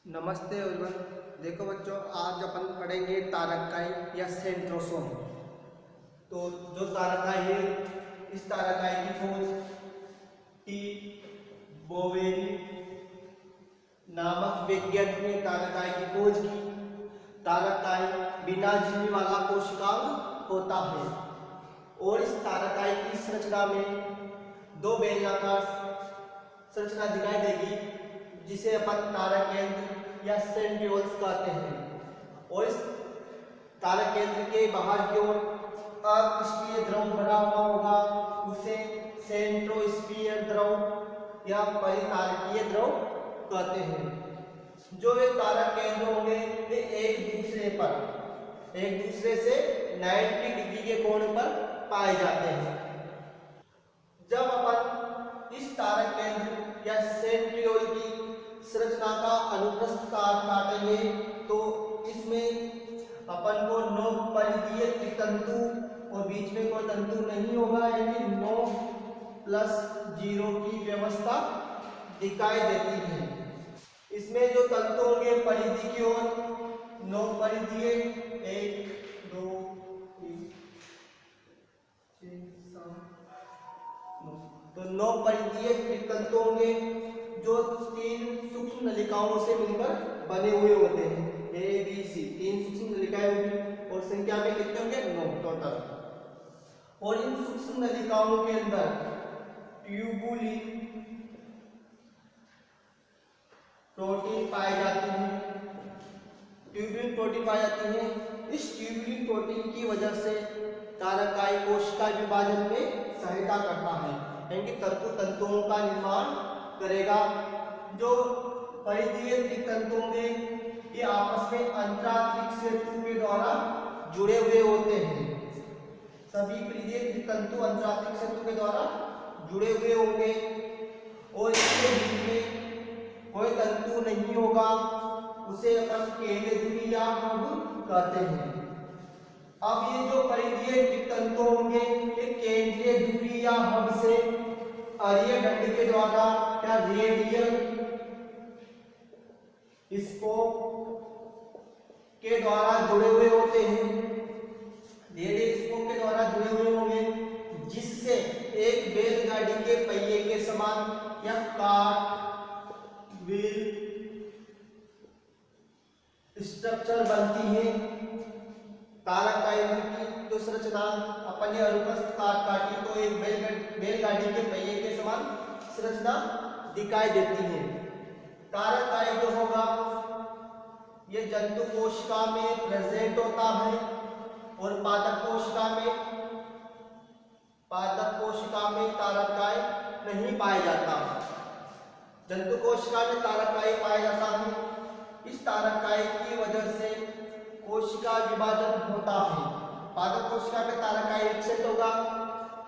नमस्ते एवरीवन। देखो बच्चों, आज अपन पढ़ेंगे तारकाई या सेंट्रोसोम। तो जो तारकाई है, इस तारकाई की खोज टी बोवेरी नामक वैज्ञानिक ने तारकाई की खोज की। तारकाई बिना झिल्ली वाला कोशिकांग होता है और इस तारकाई की संरचना में दो बेलनाकार संरचना दिखाई देगी, जिसे अपन तारक केंद्र या सेंट्रियोल्स कहते हैं। और इस तारक केंद्र के बाहर की ओर अक्रिस्टलीय द्रव भरा हुआ होगा, उसे सेंट्रोस्फीयर द्रव या परितारकीय द्रव कहते हैं। जो ये तारक केंद्र होंगे वे एक दूसरे से 90 डिग्री के कोण पर पाए जाते हैं। जब अपन इस तारक केंद्र या सेंट्रियोल की संरचना का अनुप्रस्थ काट काटेंगे तो इसमें अपन को 9 परिधीय त्रितंतु और बीच में कोई तंतु नहीं होगा, यानी 9+0 की व्यवस्था दिखाई देती है। इसमें जो तंतु होंगे परिधि की ओर 9 परिधीय 1 2 3 6 7 तो 9 परिधीय त्रितंतु होंगे जो 3 सूक्ष्म नलिकाओं से मिलकर बने हुए होते हैं। ए बी सी 3 सूक्ष्म नलिकाएं होंगी और संख्या में कितने होंगे 9 टोटल। और इन सूक्ष्म नलिकाओं के अंदर ट्यूबुलिन प्रोटीन पाई जाती है। ट्यूबुलिन प्रोटीन पाई जाती है। इस ट्यूबुलिन प्रोटीन की वजह से तारकाई कोशिका विभाजन में सहायता करता है, यानी तंतुओं का निर्माण करेगा। जो परिधीय त्रितंतु होंगे ये आपस में अंतरांतरिक सेतु के द्वारा जुड़े हुए होते हैं। सभी परिधीय त्रितंतु अंतरांतरिक सेतु के द्वारा जुड़े हुए होंगे और इसके बीच में कोई तंतु नहीं होगा, उसे अपन केंद्रीय धुरी या हब कहते हैं। अब ये जो परिधीय त्रितंतु होंगे ये केंद्रीय धुरी या हब से अरीय दंड के द्वारा या रेडियल स्पोक के द्वारा जुड़े हुए होते हैं। रेडियल स्पोक के द्वारा जुड़े हुए होंगे, जिससे एक बैलगाड़ी के पहिए के समान या कार्ट व्हील स्ट्रक्चर बनती है। तारकाई की जो संरचना अपन ने अनुप्रस्थ काट काटी तो एक बैलगाड़ी के पहिए के समान संरचना दिखाई देती है। तारकाई जो होगा ये जंतु कोशिका में प्रेजेंट होता है और पादप कोशिका में तारकाई नहीं पाया जाता। जंतु कोशिका में तारकाई पाया जाता है। इस तारकाई की वजह से कोशिका विभाजन होता है। पादप कोशिका में तारकाई एब्सेंट होगा,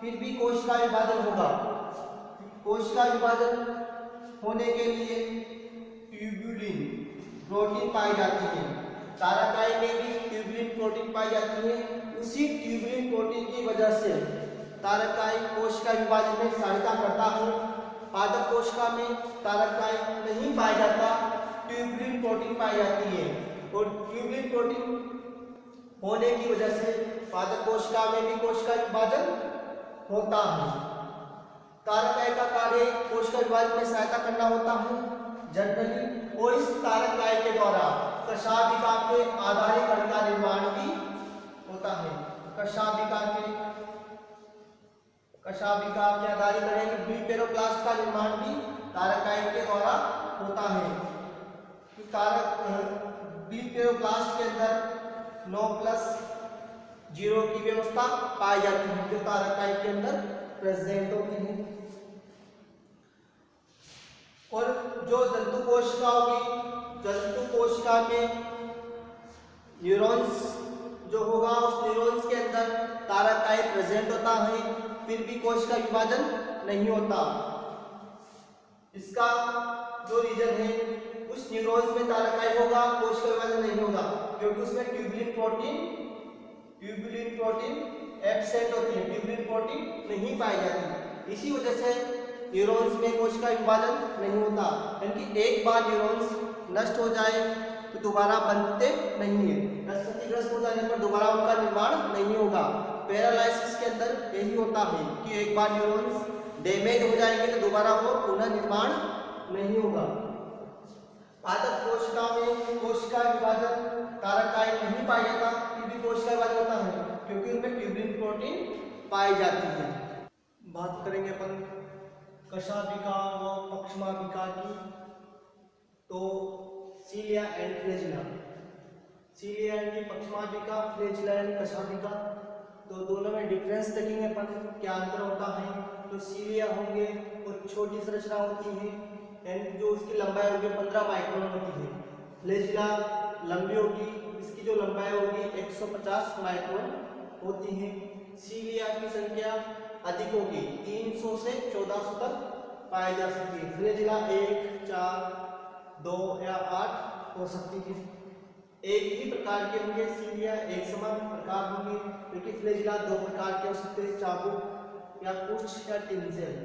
फिर भी कोशिका विभाजन होगा। कोशिका विभाजन होने के लिए ट्यूबुलिन प्रोटीन पाई जाती है। तारकाई में भी ट्यूबुलिन प्रोटीन पाई जाती है। उसी ट्यूबुलिन प्रोटीन की वजह से तारकाई कोशिका विभाजन में सहायता करता है। पादप कोशिका में तारकाई नहीं पाया जाता, ट्यूबुलिन प्रोटीन पाई जाती है और ट्यूबुलिन प्रोटीन होने की वजह से पादप कोशिका में भी कोशिका विभाजन होता है। तारकाई का कार्य कोशिका विभाजन में सहायता करना होता है जनरली, और इस तारकाई के द्वारा कशाभिका के आधारीकरण का निर्माण भी होता है। कशाभिका के आधारीकरण ब्लीपेरोप्लास्ट का निर्माण भी तारकाई के द्वारा होता है। ब्लीपेरोप्लास्ट के अंदर 9+0 की व्यवस्था पाई जाती है, जो तारकाई के अंदर प्रेजेंट होती है। और जो जंतु कोशिका होगी, जंतु कोशिका में न्यूरॉन्स जो होगा, उस न्यूरॉन्स के अंदर तारकाई प्रेजेंट होता है, फिर भी कोशिका विभाजन नहीं होता। इसका जो रीजन है, उस न्यूरॉन्स में तारकाई होगा, कोशिका विभाजन नहीं होगा, क्योंकि उसमें ट्यूबुलिन प्रोटीन एब्सेंट होती है, ट्यूबुलिन प्रोटीन नहीं पाई जाती। इसी वजह से न्यूरॉन्स में कोशिका विभाजन नहीं होता, यानी एक बार न्यूरॉन्स नष्ट हो जाए तो दोबारा बनते नहीं है, क्षतिग्रस्त हो जाने पर दोबारा उनका निर्माण नहीं होगा। पैरालाइसिस के अंदर यही होता है कि एक बार न्यूरॉन्स डैमेज हो जाएंगे तो दोबारा वो पुनः निर्माण नहीं होगा। पादप कोशिका में कोशिका विभाजन कारक काय नहीं पाया जाता, फिर भी कोशिका विभाजन होता है क्योंकि उनमें ट्यूबुलिन प्रोटीन पाई जाती है। बात करेंगे अपन कशाभिका व पक्षमाभिका की। तो cilia and flagella, cilia and पक्षमाभिका, फ्लैजिला एंड कशाभिका, तो दोनों में डिफरेंस देखेंगे अपन क्या अंतर होता है। तो सीलिया होंगे वो छोटी संरचना होती है एंड जो उसकी लंबाई होगी 15 माइक्रोन होती है। फ्लैजिला लंबी होगी, इसकी जो लंबाई होगी 150 माइक्रोन होती है। सीलिया की संख्या अधिक होगी, 300 से 1400 तक पाई जा सकती है। फ्लैजिला 1, 4, 2 या 8 हो सकती है। एक ही प्रकार के होंगे, सीलिया एक समान प्रकार होंगे, क्योंकि फ्लैजिला 2 प्रकार के हो सकते हैं, चाबुक या कुछ या टिंसेल।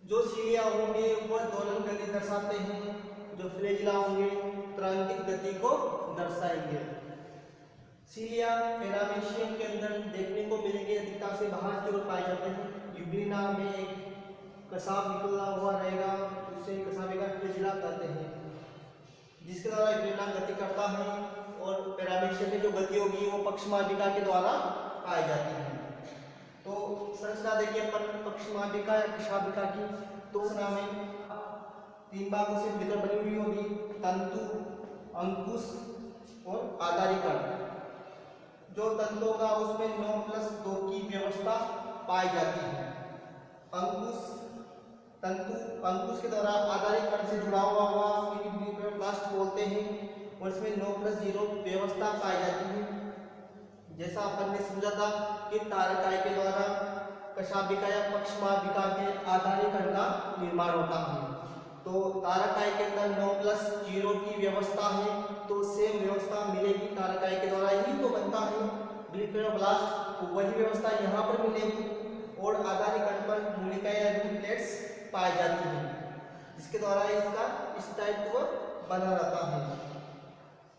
जो सीलिया होंगे वह दोलन गति दर्शाते हैं, जो फ्लैजिला होंगे त्रांतिक गति को दर्शाएंगे। सीलिया पैरामीशियम के अंदर देखने को मिलेंगे, अधिकता से बाहर की ओर पाए जाते हैं। यूग्लिना में एक कसाब निकला हुआ रहेगा, उसे कसाभिका फ्लैजिला कहते हैं, जिसके द्वारा यूग्लिना गति करता है, और पैरामीशियम में जो गति होगी वो पक्षमाभिका के द्वारा पाई जाती है। तो संरचना देखिए अपन पक्षमाभिका या कशाभिका की। तो संरचना में 3 भागों से मिलकर बनी हुई होगी, तंतु, अंकुश और आधारिकण। जो तंतु होगा उसमें 9+2 की व्यवस्था पाई जाती है। अंकुश तंतु, अंकुश के द्वारा आधारिकण से जुड़ा हुआ ब्लास्ट बोलते हैं, और इसमें 9+0 व्यवस्था पाई जाती है। जैसा अपन ने समझा था कि तारकाय के द्वारा कशाभिका या पक्षमाभिका के आधारिकण का निर्माण होता है। तो तारकाय के अंदर 9+0 की व्यवस्था है, तो सेम व्यवस्था मिलेगी तारकाय के द्वारा ही तो बनता है ब्लिफेरोब्लास्ट, तो वही व्यवस्था यहाँ पर मिलेगी। और आधारिकण पर मूलिका या प्लेट्स पाई जाती हैं, जिसके द्वारा इसका स्थायित्व बना रहता है।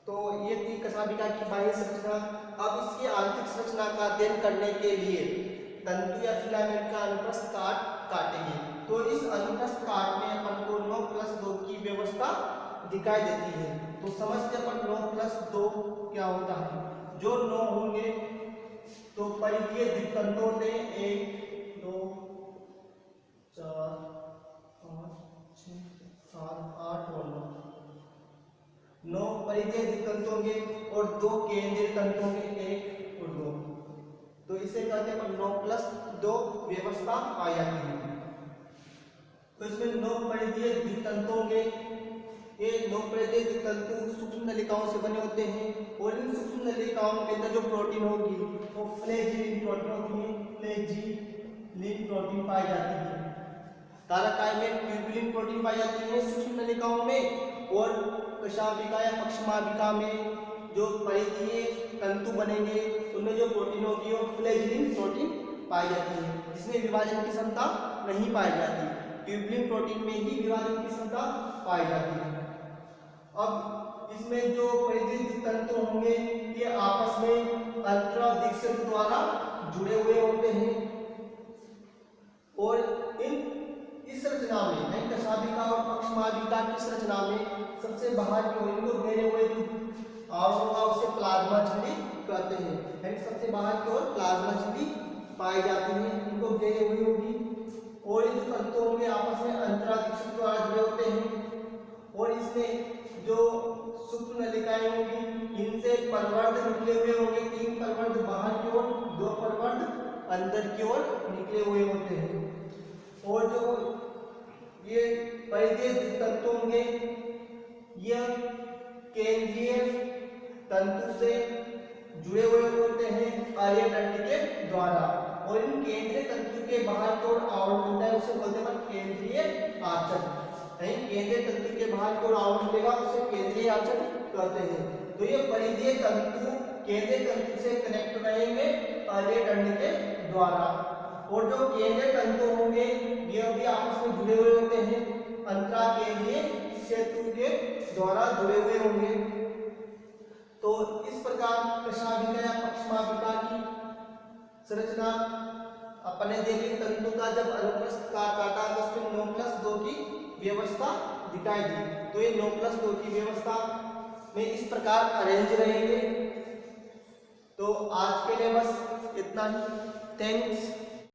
तो ये थी कशाभिका की बाह्य संरचना। अब इसकी आंतरिक संरचना का अध्ययन करने के लिए तंतु या फिलामेंट का अनुप्रस्थ काट काटेंगे। तो इस अनुप्रस्थ काट में अपन को 9+2 की व्यवस्था दिखाई देती है। तो समझते अपन 9+2 क्या होता है। जो 9 होंगे तो परिधीय द्वितंतु होते हैं, 1, 2, 4, 5, 6, 7, 8 और 9 परिधीय द्वितंतु होंगे, और 2 केंद्रीय तंतु होंगे, 1 और 2। तो इसे कहते हैं 9+2 व्यवस्था पाई जाती है। तो इसमें 9 परिधीय द्वितंतु होंगे। ये 9 परिधीय द्वितंतु सूक्ष्म नलिकाओं से बने होते हैं, और इन सूक्ष्म नलिकाओं के अंदर जो प्रोटीन होगी वो फ्लैजिलिन प्रोटीन होती है, फ्लैजिलिन प्रोटीन पाई जाती है। तारकाय में ट्यूबुलिन प्रोटीन पाई जाती है सूक्ष्म नलिकाओं में, और कशाभिका या पक्षमाभिका में जो परिधीय तंतु बनेंगे उनमें जो प्रोटीन होगी वो फ्लैजिलिन प्रोटीन पाई जाती है, जिसमें विभाजन की क्षमता नहीं पाई जाती। ट्यूबुलिन प्रोटीन में ही विभाजन की क्षमता पाई जाती है। अब इसमें जो परिधीय तंतु होंगे ये आपस में अंतरादिक्षण द्वारा जुड़े हुए होते हैं, और इस संरचना में कशाभिका और पक्षमाभिका की संरचना में सबसे बाहर की ओर इनको घेरे हुए जो आवरण होगा उसे प्लाज्मा झिल्ली कहते हैं। सबसे बाहर की ओर प्लाज्मा झिल्ली पाई जाती है, इनको घेरे हुई होगी, और ये जो तंतु होंगे आपस में अंतरादिक्षण द्वारा जुड़े होते हैं। और इसमें जो सूक्ष्म नलिकाएं होंगी इनसे परवर्ध निकले हुए होंगे, 3 परवर्ध बाहर की ओर, 2 परवर्ध अंदर की ओर निकले हुए होते हैं। और जो ये परिधीय तंतु होंगे यह केंद्रीय तंतु से जुड़े हुए होते हैं आर्य दंड के द्वारा, और इन केंद्रीय तंतु के बाहर की ओर आवरण मिलता है उसे बोलते हैं केंद्रीय आचरण। केंद्रीय तंतु के बाहर की ओर आवरण मिलेगा उसे केंद्रीय आचरण कहते हैं। तो ये परिधीय तंतु केंद्रीय तंतु से कनेक्ट रहेंगे आर्य दंड के द्वारा, और जो केंद्रीय तंतु होंगे यह भी आपस में जुड़े हुए होते हैं अंतरा केंद्रीय सेतु के द्वारा जुड़े हुए होंगे। तो इस प्रकार कशाभिका या पक्षमाभिका की संरचना अपने देखी। तंतु का जब अनुप्रस्थ काटा तो उसमें 9+2 की व्यवस्था दिखाई दी। तो ये 9+2 की व्यवस्था में इस प्रकार अरेंज रहेंगे। तो आज के लिए बस इतना ही। थैंक्स।